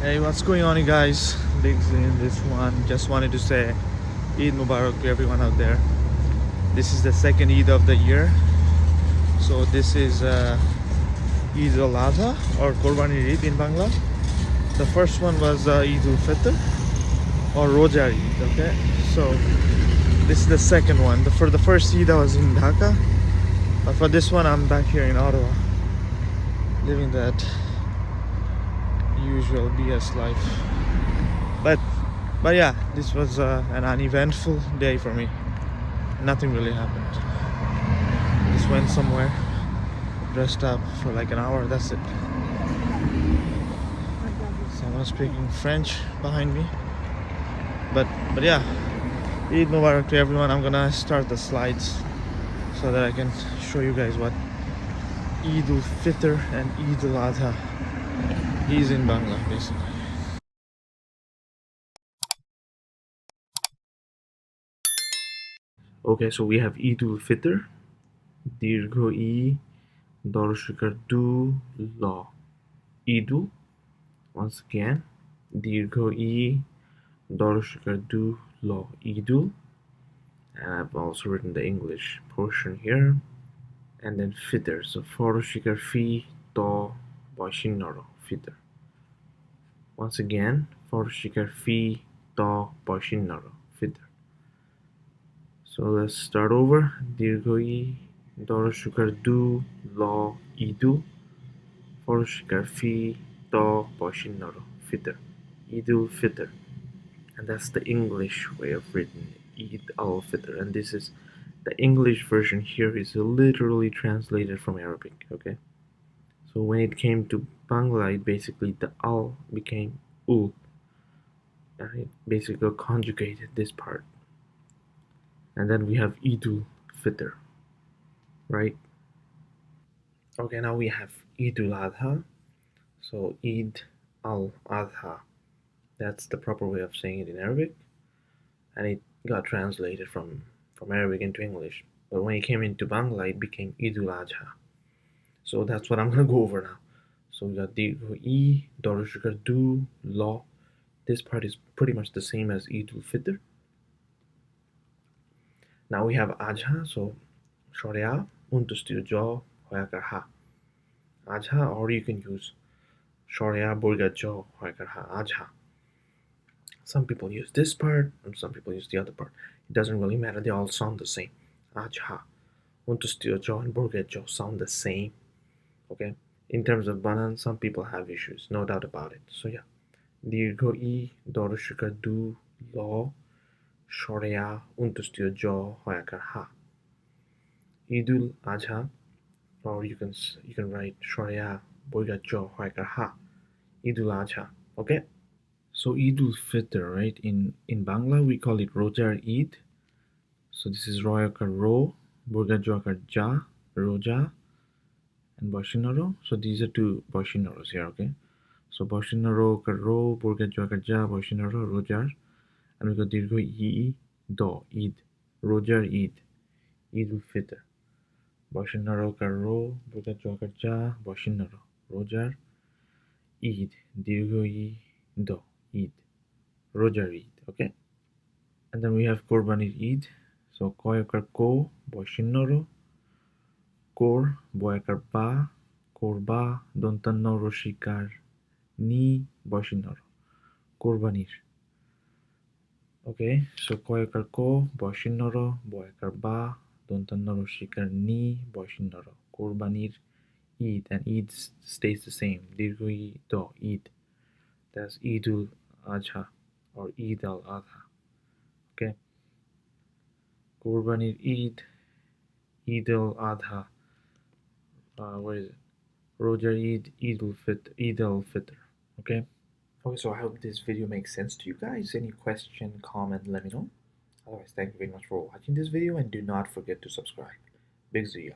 Hey, what's going on, you guys? Big Z in this one. Just wanted to say Eid Mubarak to everyone out there. This is the second Eid of the year. So this is Eid-Al-Adha or Qurbani Eid in Bangla. The first one was Eid-Ul-Fitr or Roja Eid, okay? So this is the second one. For the first Eid I was in Dhaka. But for this one I'm back here in Ottawa. Living that usual BS life. But yeah, this was an uneventful day for me. Nothing really happened. Just went somewhere, dressed up for like an hour, that's it. Someone speaking French behind me. But yeah, Eid Mubarak to everyone. I'm gonna start the slides so that I can show you guys what Eid-ul-Fitr and Eid-Al-Adha is in Bangla, basically. Okay, so we have Eid-ul-Fitr, Dirgho E, Dorshikar Du, Law. Idul, once again, Dirgho E, Dorshikar Du, Law. Idul. And I've also written the English portion here. And then Fitr. So Foroshikar Fi, To, Boishinoro, Fitr. Once again, Foroshikar Fi, To, Boishinoro, Fitr. So let's start over. Dirgho E, Dorshikar Du, Law. Idul. Foroshikar Fi, To, Boishinoro, Fitr. Idul Fitr. And that's the English way of written Eid al-Fitr, and this is the English version here is literally translated from Arabic. Okay, so when it came to Bangla, it basically the al became ul, and it basically conjugated this part, and then we have Eidul Fitr, right? Okay, now we have Eid-Al-Adha. So Eid al-Adha, that's the proper way of saying it in Arabic, and it got translated from Arabic into English. But when it came into Bangla, it became Eid-Al-Adha. So that's what I'm gonna go over now. So we got the E, Dorshikar Du, Law. This part is pretty much the same as Eid-ul-Fitr. Now we have Ajha, so Sharia, Unterstil Jo, Hoyakar Ha. Ajha, or you can use Sharia, Burga Jo, Hoyakar Ha, Ajha. Some people use this part, and some people use the other part. It doesn't really matter, they all sound the same. Ajha, Unterstil Jo, and Burga Jo sound the same. Okay? In terms of banan, some people have issues, no doubt about it. So yeah. Dirgho I, Dorshika Du, Law, Sharia, Unterstil Jo, Hoyakar Ha. Idul Adha, or you can write Sharia, Boyga Jo, Hoyakar Ha. Idul Adha. Okay? So Eidul Fitr, right? In Bangla we call it Rojar Eid. So this is Royakar Ro, Boyga Joakar Ja, Roja, and Boshinoro. So these are two Boshinoros here, okay? So Boshinoro Karo, Burga Joakar Ja, Boshinoro, Rojar, and we got Dirgho E, Do, Eid, Rojar Eid, Eidul Fitr. Boshinoro Karo, Burga Joakar Ja, Boshinoro, Rojar, Eid, Dirgho E, Do, Eid, Rojar Eid, okay? And then we have Korbanir Eid. So Koyakar Ko, Boshinoro, Kor, Boyakar Ba, Korba, Dontanno Roshikar, Ni, Boshinoro, Korbanir. Okay, so Koyakar Ko, Boshinoro, Boyakar Ba, Dontanoro Shikar Ni, Boshinoro, Korbanir, Eid, and Eid stays the same. Dirgui Do, Eid. That's Eidul Adha or Eid al Adha. Okay, Korbanir Eid, Eid al Adha. What is it? Roger Eid, Eid al Fitr. Okay. Okay, so I hope this video makes sense to you guys. Any question, comment, let me know. Otherwise, thank you very much for watching this video and do not forget to subscribe. Big Z.